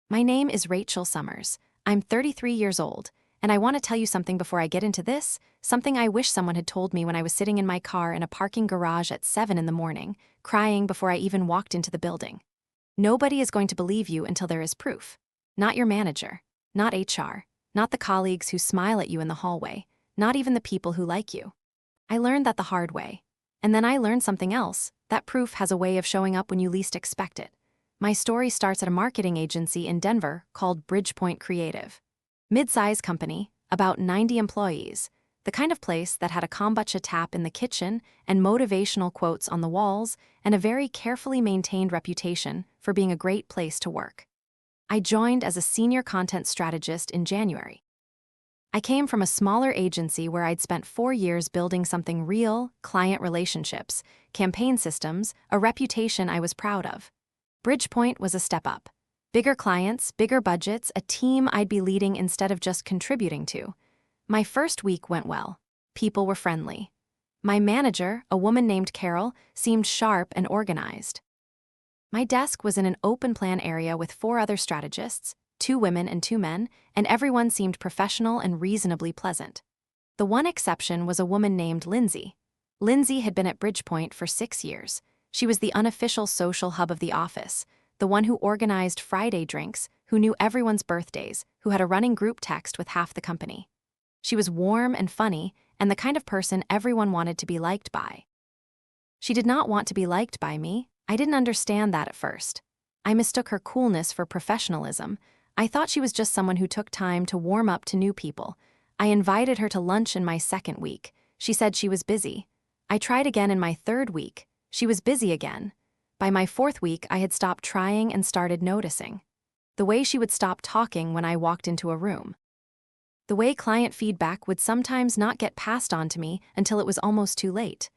My name is Rachel Summers. I'm 33 years old, and I want to tell you something before I get into this, something I wish someone had told me when I was sitting in my car in a parking garage at 7 in the morning, crying before I even walked into the building. Nobody is going to believe you until there is proof. Not your manager, not HR, not the colleagues who smile at you in the hallway, not even the people who like you. I learned that the hard way. And then I learned something else, that proof has a way of showing up when you least expect it. My story starts at a marketing agency in Denver called Bridgepoint Creative. Mid-size company, about 90 employees, the kind of place that had a kombucha tap in the kitchen and motivational quotes on the walls and a very carefully maintained reputation for being a great place to work. I joined as a senior content strategist in January. I came from a smaller agency where I'd spent 4 years building something real, client relationships, campaign systems, a reputation I was proud of. Bridgepoint was a step up. Bigger clients, bigger budgets, a team I'd be leading instead of just contributing to. My first week went well. People were friendly. My manager, a woman named Carol, seemed sharp and organized. My desk was in an open-plan area with 4 other strategists, 2 women and 2 men, and everyone seemed professional and reasonably pleasant. The one exception was a woman named Lindsay. Lindsay had been at Bridgepoint for 6 years. She was the unofficial social hub of the office, the one who organized Friday drinks, who knew everyone's birthdays, who had a running group text with half the company. She was warm and funny, and the kind of person everyone wanted to be liked by. She did not want to be liked by me. I didn't understand that at first. I mistook her coolness for professionalism. I thought she was just someone who took time to warm up to new people. I invited her to lunch in my second week. She said she was busy. I tried again in my 3rd week. She was busy again. By my 4th week, I had stopped trying and started noticing. The way she would stop talking when I walked into a room. The way client feedback would sometimes not get passed on to me until it was almost too late.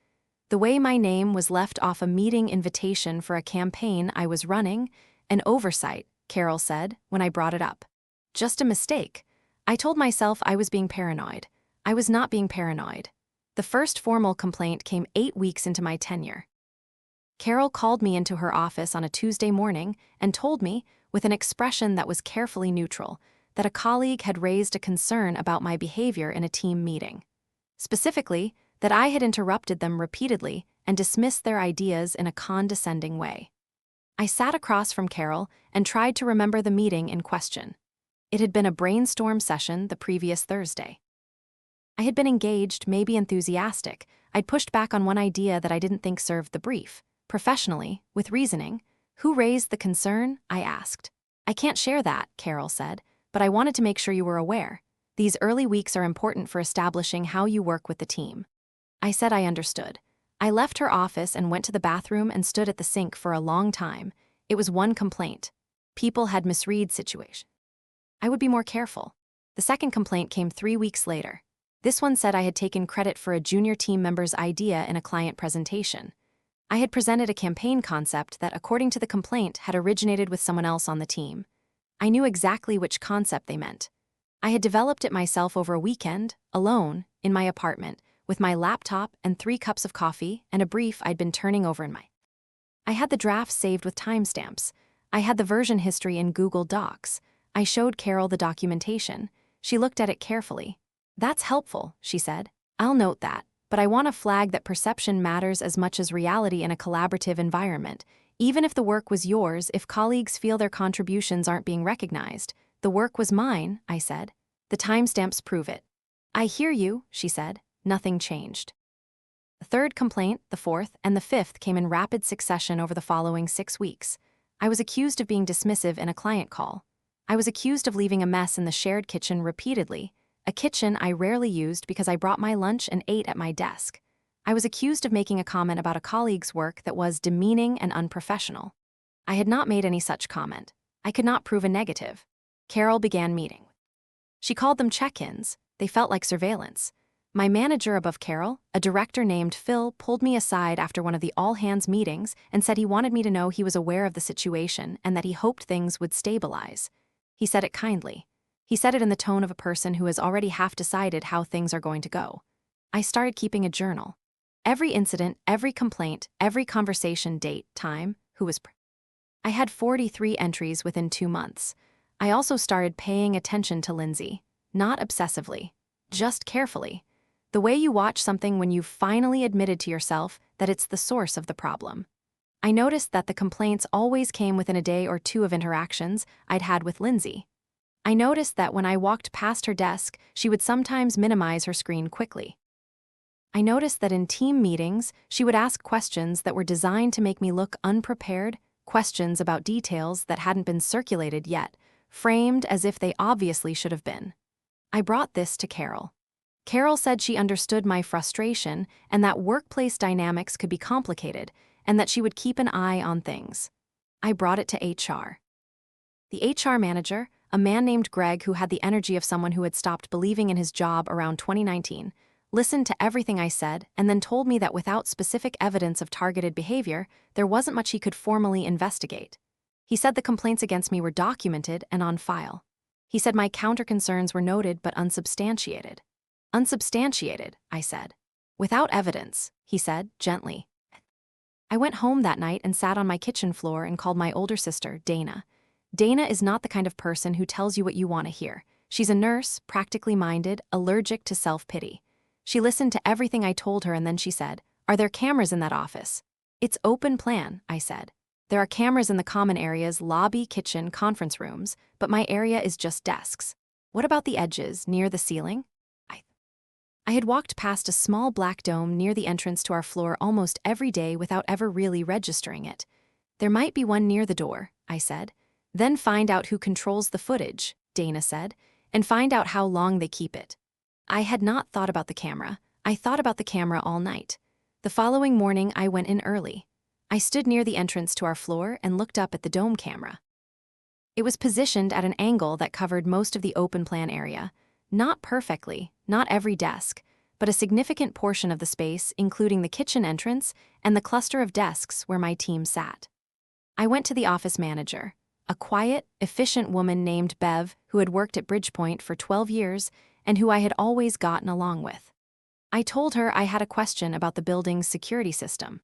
The way my name was left off a meeting invitation for a campaign I was running, an oversight, Carol said when I brought it up. Just a mistake. I told myself I was being paranoid. I was not being paranoid. The first formal complaint came 8 weeks into my tenure. Carol called me into her office on a Tuesday morning and told me, with an expression that was carefully neutral, that a colleague had raised a concern about my behavior in a team meeting. Specifically, that I had interrupted them repeatedly and dismissed their ideas in a condescending way. I sat across from Carol and tried to remember the meeting in question. It had been a brainstorm session the previous Thursday. I had been engaged, maybe enthusiastic. I'd pushed back on one idea that I didn't think served the brief. Professionally, with reasoning. Who raised the concern? I asked. I can't share that, Carol said, but I wanted to make sure you were aware. These early weeks are important for establishing how you work with the team. I said I understood. I left her office and went to the bathroom and stood at the sink for a long time. It was one complaint. People had misread situation. I would be more careful. The second complaint came 3 weeks later. This one said I had taken credit for a junior team member's idea in a client presentation. I had presented a campaign concept that, according to the complaint, had originated with someone else on the team. I knew exactly which concept they meant. I had developed it myself over a weekend, alone, in my apartment, with my laptop and 3 cups of coffee and a brief I'd been turning over in my. I had the drafts saved with timestamps. I had the version history in Google Docs. I showed Carol the documentation. She looked at it carefully. That's helpful, she said. I'll note that. But I want to flag that perception matters as much as reality in a collaborative environment. Even if the work was yours, if colleagues feel their contributions aren't being recognized. The work was mine, I said. The timestamps prove it. I hear you, she said. Nothing changed. The 3rd complaint, the 4th, and the 5th came in rapid succession over the following 6 weeks. I was accused of being dismissive in a client call. I was accused of leaving a mess in the shared kitchen repeatedly. A kitchen I rarely used because I brought my lunch and ate at my desk. I was accused of making a comment about a colleague's work that was demeaning and unprofessional. I had not made any such comment. I could not prove a negative. Carol began meeting. She called them check-ins. They felt like surveillance. My manager above Carol, a director named Phil, pulled me aside after one of the all-hands meetings and said he wanted me to know he was aware of the situation and that he hoped things would stabilize. He said it kindly. He said it in the tone of a person who has already half decided how things are going to go. I started keeping a journal. Every incident, every complaint, every conversation, date, time, who was I had 43 entries within 2 months. I also started paying attention to Lindsay, not obsessively, just carefully. The way you watch something when you've finally admitted to yourself that it's the source of the problem. I noticed that the complaints always came within a day or two of interactions I'd had with Lindsay. I noticed that when I walked past her desk, she would sometimes minimize her screen quickly. I noticed that in team meetings, she would ask questions that were designed to make me look unprepared, questions about details that hadn't been circulated yet, framed as if they obviously should have been. I brought this to Carol. Carol said she understood my frustration and that workplace dynamics could be complicated and that she would keep an eye on things. I brought it to HR. The HR manager, a man named Greg who had the energy of someone who had stopped believing in his job around 2019, listened to everything I said and then told me that without specific evidence of targeted behavior, there wasn't much he could formally investigate. He said the complaints against me were documented and on file. He said my counter-concerns were noted but unsubstantiated. Unsubstantiated, I said. Without evidence, he said, gently. I went home that night and sat on my kitchen floor and called my older sister, Dana. Dana is not the kind of person who tells you what you want to hear. She's a nurse, practically minded, allergic to self-pity. She listened to everything I told her and then she said, "Are there cameras in that office?" "It's open plan," I said. "There are cameras in the common areas, lobby, kitchen, conference rooms, but my area is just desks. What about the edges, near the ceiling?" I had walked past a small black dome near the entrance to our floor almost every day without ever really registering it. "There might be one near the door," I said. "Then find out who controls the footage," Dana said, "and find out how long they keep it." I had not thought about the camera. I thought about the camera all night. The following morning, I went in early. I stood near the entrance to our floor and looked up at the dome camera. It was positioned at an angle that covered most of the open plan area. Not perfectly, not every desk, but a significant portion of the space, including the kitchen entrance and the cluster of desks where my team sat. I went to the office manager, a quiet, efficient woman named Bev who had worked at Bridgepoint for 12 years and who I had always gotten along with. I told her I had a question about the building's security system.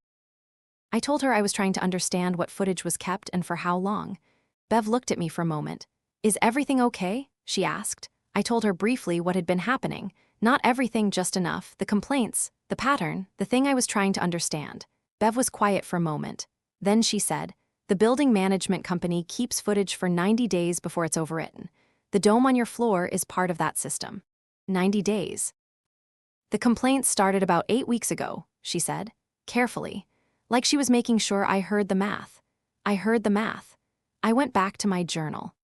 I told her I was trying to understand what footage was kept and for how long. Bev looked at me for a moment. "Is everything okay?" she asked. I told her briefly what had been happening. Not everything, just enough. The complaints, the pattern, the thing I was trying to understand. Bev was quiet for a moment. Then she said, "The building management company keeps footage for 90 days before it's overwritten. The dome on your floor is part of that system." 90 days. "The complaints started about 8 weeks ago," she said, carefully, like she was making sure I heard the math. I heard the math. I went back to my journal.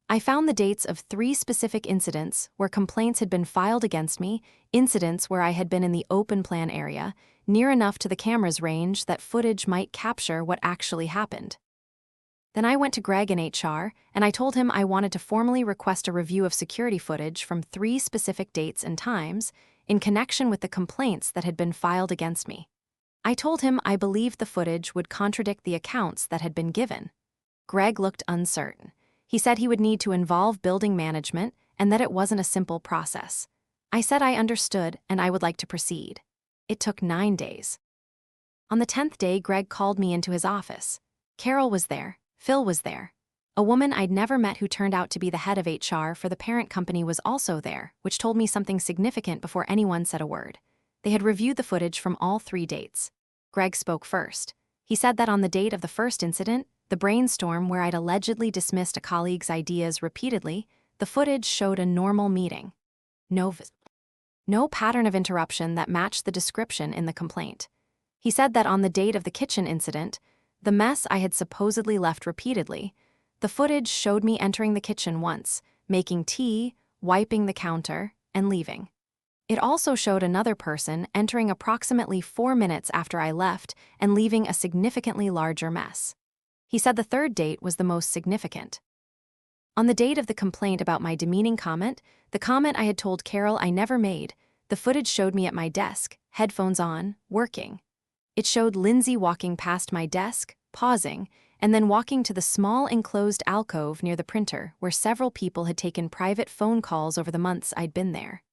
I found the dates of 3 specific incidents where complaints had been filed against me, incidents where I had been in the open plan area, near enough to the camera's range that footage might capture what actually happened. Then I went to Greg in HR, and I told him I wanted to formally request a review of security footage from 3 specific dates and times in connection with the complaints that had been filed against me. I told him I believed the footage would contradict the accounts that had been given. Greg looked uncertain. He said he would need to involve building management and that it wasn't a simple process. I said I understood and I would like to proceed. It took 9 days. On the 10th day, Greg called me into his office. Carol was there. Phil was there. A woman I'd never met who turned out to be the head of HR for the parent company was also there, which told me something significant before anyone said a word. They had reviewed the footage from all 3 dates. Greg spoke first. He said that on the date of the first incident, the brainstorm where I'd allegedly dismissed a colleague's ideas repeatedly, the footage showed a normal meeting. No pattern of interruption that matched the description in the complaint. He said that on the date of the kitchen incident, the mess I had supposedly left repeatedly, the footage showed me entering the kitchen once, making tea, wiping the counter, and leaving. It also showed another person entering approximately 4 minutes after I left and leaving a significantly larger mess. He said the third date was the most significant. On the date of the complaint about my demeaning comment, the comment I had told Carol I never made, the footage showed me at my desk, headphones on, working. It showed Lindsay walking past my desk, pausing, and then walking to the small enclosed alcove near the printer where several people had taken private phone calls over the months I'd been there.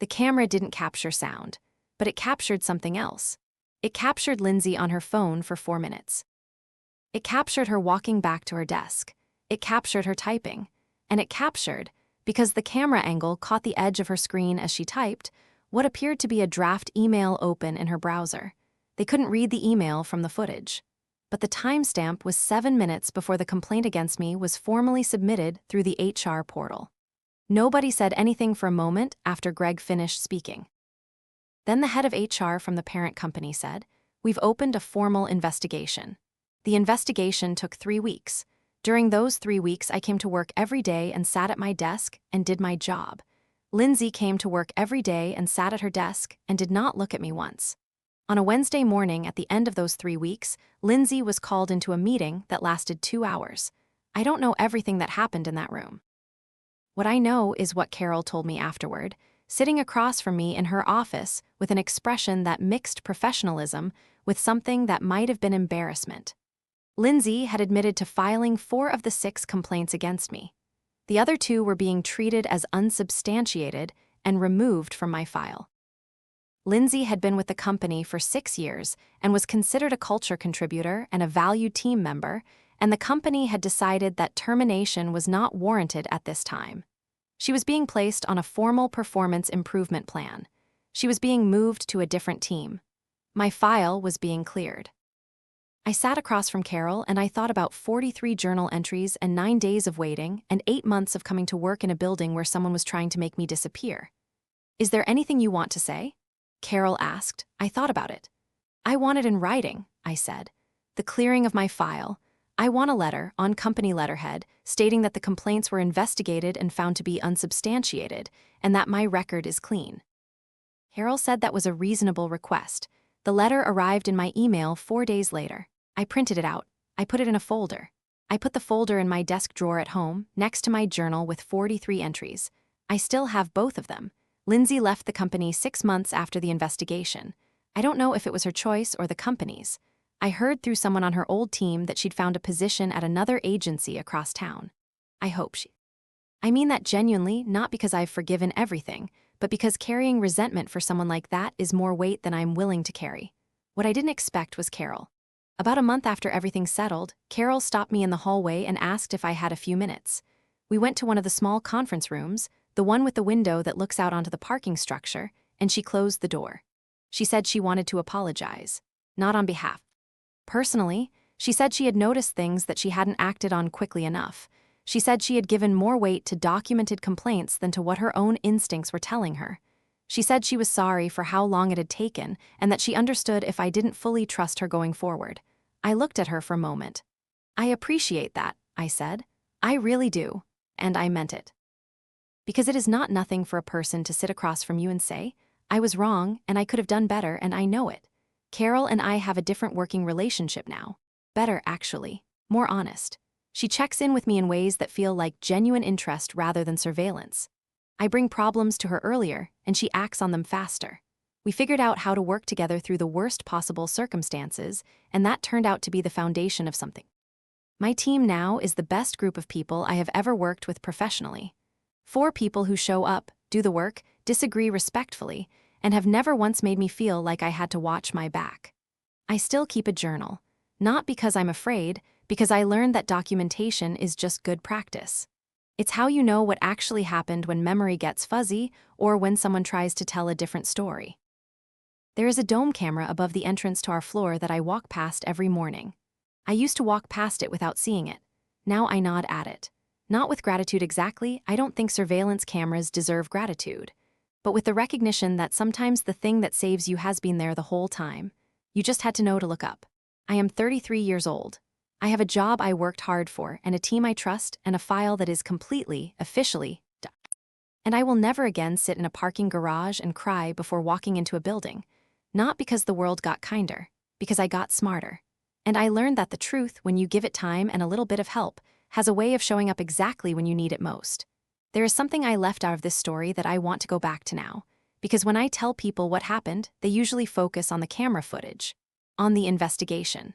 The camera didn't capture sound, but it captured something else. It captured Lindsay on her phone for 4 minutes. It captured her walking back to her desk. It captured her typing. and it captured, because the camera angle caught the edge of her screen as she typed, what appeared to be a draft email open in her browser. They couldn't read the email from the footage. But the timestamp was 7 minutes before the complaint against me was formally submitted through the HR portal. Nobody said anything for a moment after Greg finished speaking. Then the head of HR from the parent company said, "We've opened a formal investigation." The investigation took 3 weeks. During those 3 weeks, I came to work every day and sat at my desk and did my job. Lindsay came to work every day and sat at her desk and did not look at me once. On a Wednesday morning at the end of those 3 weeks, Lindsay was called into a meeting that lasted 2 hours. I don't know everything that happened in that room. What I know is what Carol told me afterward, sitting across from me in her office with an expression that mixed professionalism with something that might have been embarrassment. Lindsay had admitted to filing 4 of the 6 complaints against me. The other 2 were being treated as unsubstantiated and removed from my file. Lindsay had been with the company for 6 years and was considered a culture contributor and a valued team member, and the company had decided that termination was not warranted at this time. She was being placed on a formal performance improvement plan. She was being moved to a different team. My file was being cleared. I sat across from Carol and I thought about 43 journal entries and 9 days of waiting and 8 months of coming to work in a building where someone was trying to make me disappear. "Is there anything you want to say?" Carol asked. I thought about it. "I want it in writing," I said. "The clearing of my file. I want a letter on company letterhead stating that the complaints were investigated and found to be unsubstantiated and that my record is clean." Carol said that was a reasonable request. The letter arrived in my email 4 days later. I printed it out. I put it in a folder. I put the folder in my desk drawer at home, next to my journal with 43 entries. I still have both of them. Lindsay left the company 6 months after the investigation. I don't know if it was her choice or the company's. I heard through someone on her old team that she'd found a position at another agency across town. I hope she. I mean that genuinely, not because I've forgiven everything, but because carrying resentment for someone like that is more weight than I'm willing to carry. What I didn't expect was Carol. About a month after everything settled, Carol stopped me in the hallway and asked if I had a few minutes. We went to one of the small conference rooms, the one with the window that looks out onto the parking structure, and she closed the door. She said she wanted to apologize. Not on behalf. Personally, she said she had noticed things that she hadn't acted on quickly enough. She said she had given more weight to documented complaints than to what her own instincts were telling her. She said she was sorry for how long it had taken and that she understood if I didn't fully trust her going forward. I looked at her for a moment. "I appreciate that," I said. "I really do." And I meant it. Because it is not nothing for a person to sit across from you and say, "I was wrong and I could have done better and I know it." Carol and I have a different working relationship now. Better, actually. More honest. She checks in with me in ways that feel like genuine interest rather than surveillance. I bring problems to her earlier, and she acts on them faster. We figured out how to work together through the worst possible circumstances, and that turned out to be the foundation of something. My team now is the best group of people I have ever worked with professionally. 4 people who show up, do the work, disagree respectfully, and have never once made me feel like I had to watch my back. I still keep a journal, not because I'm afraid, because I learned that documentation is just good practice. It's how you know what actually happened when memory gets fuzzy or when someone tries to tell a different story. There is a dome camera above the entrance to our floor that I walk past every morning. I used to walk past it without seeing it. Now I nod at it. Not with gratitude exactly. I don't think surveillance cameras deserve gratitude. But with the recognition that sometimes the thing that saves you has been there the whole time. You just had to know to look up. I am 33 years old. I have a job I worked hard for and a team I trust and a file that is completely, officially, done. And I will never again sit in a parking garage and cry before walking into a building. Not because the world got kinder, because I got smarter. And I learned that the truth, when you give it time and a little bit of help, has a way of showing up exactly when you need it most. There is something I left out of this story that I want to go back to now, because when I tell people what happened, they usually focus on the camera footage, on the investigation,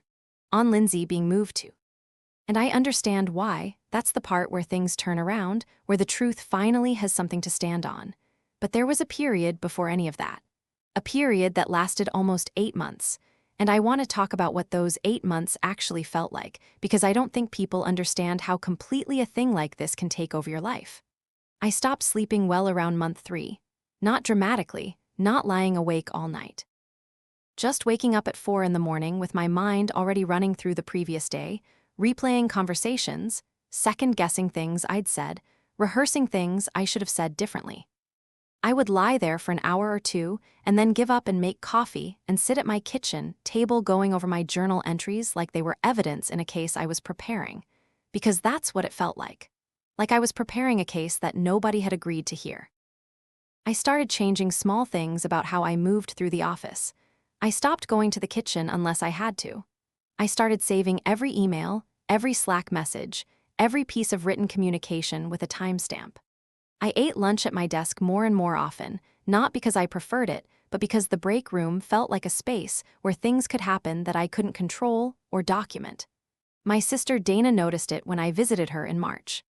on Lindsay being moved to. And I understand why. That's the part where things turn around, where the truth finally has something to stand on. But there was a period before any of that. A period that lasted almost 8 months. And I want to talk about what those 8 months actually felt like, because I don't think people understand how completely a thing like this can take over your life. I stopped sleeping well around month 3. Not dramatically, not lying awake all night. Just waking up at 4 in the morning with my mind already running through the previous day, replaying conversations, second-guessing things I'd said, rehearsing things I should have said differently. I would lie there for an hour or two and then give up and make coffee and sit at my kitchen table going over my journal entries like they were evidence in a case I was preparing, because that's what it felt like. Like I was preparing a case that nobody had agreed to hear. I started changing small things about how I moved through the office. I stopped going to the kitchen unless I had to. I started saving every email, every Slack message, every piece of written communication with a timestamp. I ate lunch at my desk more and more often, not because I preferred it, but because the break room felt like a space where things could happen that I couldn't control or document. My sister Dana noticed it when I visited her in March.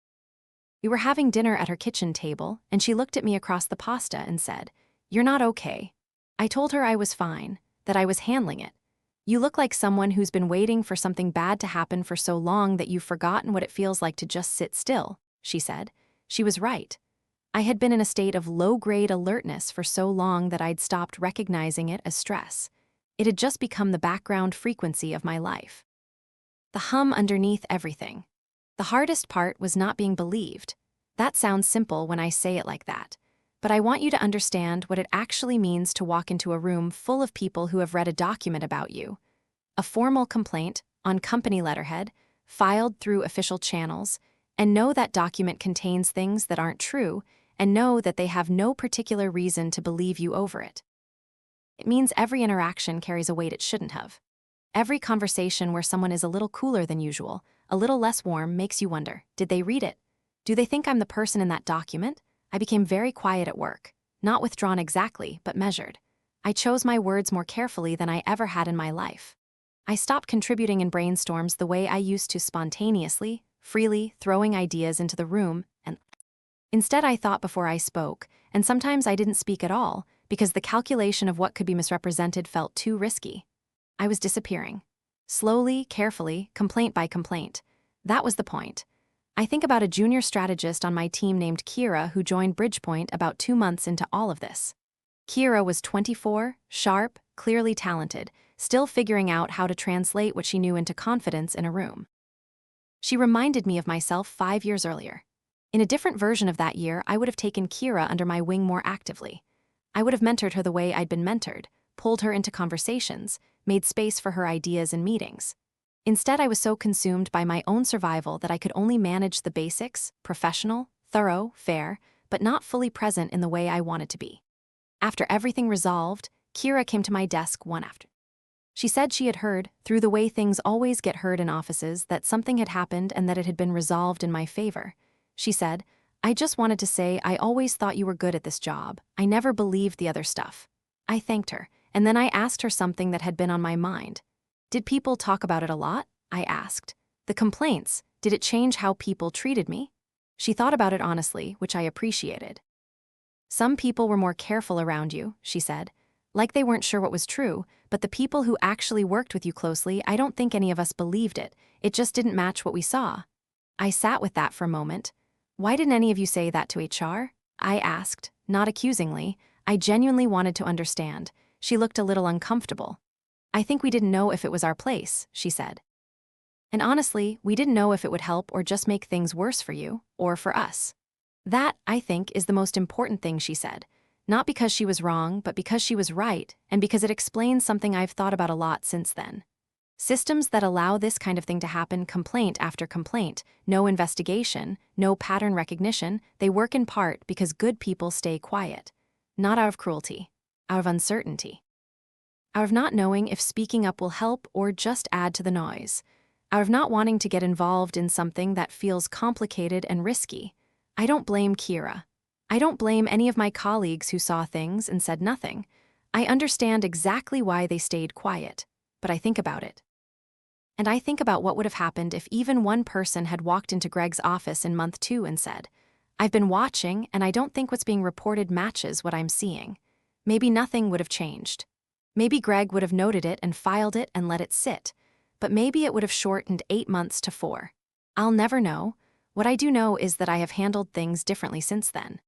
We were having dinner at her kitchen table, and she looked at me across the pasta and said, "You're not okay." I told her I was fine, that I was handling it. "You look like someone who's been waiting for something bad to happen for so long that you've forgotten what it feels like to just sit still," she said. She was right. I had been in a state of low-grade alertness for so long that I'd stopped recognizing it as stress. It had just become the background frequency of my life. The hum underneath everything. The hardest part was not being believed. That sounds simple when I say it like that. But I want you to understand what it actually means to walk into a room full of people who have read a document about you. A formal complaint, on company letterhead, filed through official channels, and know that document contains things that aren't true, and know that they have no particular reason to believe you over it. It means every interaction carries a weight it shouldn't have. Every conversation where someone is a little cooler than usual, a little less warm, makes you wonder, did they read it? Do they think I'm the person in that document? I became very quiet at work, not withdrawn exactly, but measured. I chose my words more carefully than I ever had in my life. I stopped contributing in brainstorms the way I used to spontaneously, freely, throwing ideas into the room, and instead I thought before I spoke, and sometimes I didn't speak at all, because the calculation of what could be misrepresented felt too risky. I was disappearing. Slowly, carefully, complaint by complaint. That was the point. I think about a junior strategist on my team named Kira who joined Bridgepoint about 2 months into all of this. Kira was 24, sharp, clearly talented, still figuring out how to translate what she knew into confidence in a room. She reminded me of myself 5 years earlier. In a different version of that year, I would have taken Kira under my wing more actively. I would have mentored her the way I'd been mentored, pulled her into conversations, made space for her ideas in meetings. Instead, I was so consumed by my own survival that I could only manage the basics, professional, thorough, fair, but not fully present in the way I wanted to be. After everything resolved, Kira came to my desk one after. She said she had heard, through the way things always get heard in offices, that something had happened and that it had been resolved in my favor. She said, "I just wanted to say I always thought you were good at this job. I never believed the other stuff." I thanked her, and then I asked her something that had been on my mind. "Did people talk about it a lot?" I asked. "The complaints, did it change how people treated me?" She thought about it honestly, which I appreciated. "Some people were more careful around you," she said. "Like they weren't sure what was true, but the people who actually worked with you closely, I don't think any of us believed it. It just didn't match what we saw." I sat with that for a moment. "Why didn't any of you say that to HR?" I asked, not accusingly. I genuinely wanted to understand. She looked a little uncomfortable. "I think we didn't know if it was our place," she said. "And honestly, we didn't know if it would help or just make things worse for you, or for us." That, I think, is the most important thing she said. Not because she was wrong, but because she was right, and because it explains something I've thought about a lot since then. Systems that allow this kind of thing to happen, complaint after complaint, no investigation, no pattern recognition, they work in part because good people stay quiet. Not out of cruelty, out of uncertainty. Out of not knowing if speaking up will help or just add to the noise. Out of not wanting to get involved in something that feels complicated and risky. I don't blame Kira. I don't blame any of my colleagues who saw things and said nothing. I understand exactly why they stayed quiet, but I think about it. And I think about what would have happened if even one person had walked into Greg's office in month 2 and said, "I've been watching and I don't think what's being reported matches what I'm seeing." Maybe nothing would have changed. Maybe Greg would have noted it and filed it and let it sit, but maybe it would have shortened 8 months to 4. I'll never know. What I do know is that I have handled things differently since then.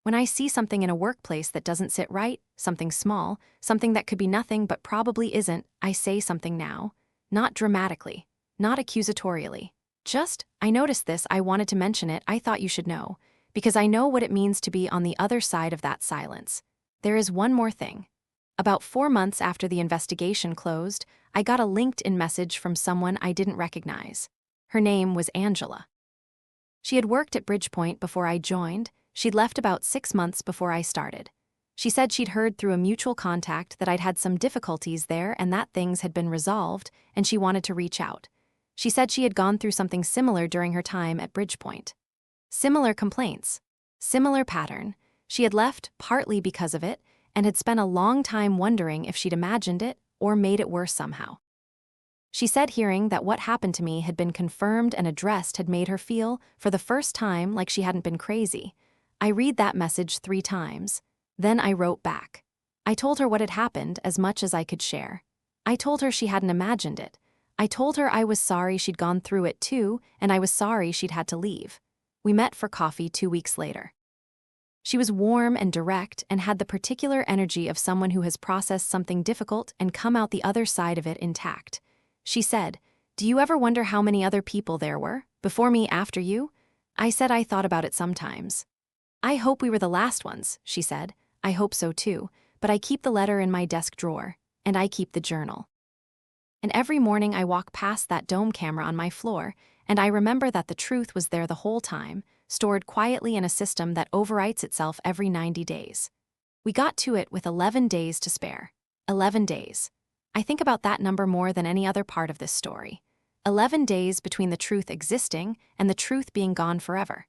When I see something in a workplace that doesn't sit right, something small, something that could be nothing but probably isn't, I say something now. Not dramatically, not accusatorially. Just, I noticed this, I wanted to mention it, I thought you should know, because I know what it means to be on the other side of that silence. There is one more thing. About 4 months after the investigation closed, I got a LinkedIn message from someone I didn't recognize. Her name was Angela. She had worked at Bridgepoint before I joined. She'd left about 6 months before I started. She said she'd heard through a mutual contact that I'd had some difficulties there and that things had been resolved, and she wanted to reach out. She said she had gone through something similar during her time at Bridgepoint. Similar complaints. Similar pattern. She had left partly because of it, and had spent a long time wondering if she'd imagined it or made it worse somehow. She said hearing that what happened to me had been confirmed and addressed had made her feel, for the first time, like she hadn't been crazy. I read that message 3 times. Then I wrote back. I told her what had happened as much as I could share. I told her she hadn't imagined it. I told her I was sorry she'd gone through it too, and I was sorry she'd had to leave. We met for coffee 2 weeks later. She was warm and direct and had the particular energy of someone who has processed something difficult and come out the other side of it intact. She said, "Do you ever wonder how many other people there were, before me, after you?" I said I thought about it sometimes. "I hope we were the last ones," she said. "I hope so too, but I keep the letter in my desk drawer, and I keep the journal. And every morning I walk past that dome camera on my floor, and I remember that the truth was there the whole time, stored quietly in a system that overwrites itself every 90 days. We got to it with 11 days to spare. 11 days. I think about that number more than any other part of this story. 11 days between the truth existing and the truth being gone forever.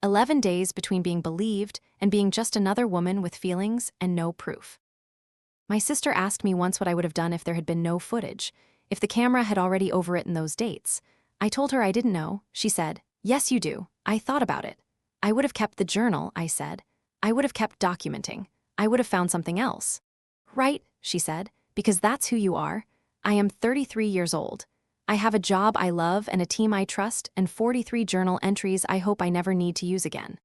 11 days between being believed and being just another woman with feelings and no proof. My sister asked me once what I would have done if there had been no footage, if the camera had already overwritten those dates. I told her I didn't know. She said, "Yes, you do. I thought about it. I would have kept the journal," I said. "I would have kept documenting. I would have found something else." "Right," she said, "because that's who you are. I am 33 years old. I have a job I love and a team I trust and 43 journal entries I hope I never need to use again.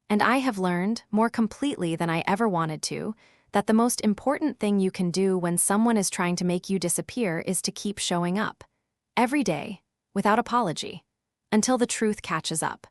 And I have learned, more completely than I ever wanted to, that the most important thing you can do when someone is trying to make you disappear is to keep showing up. Every day, without apology, until the truth catches up."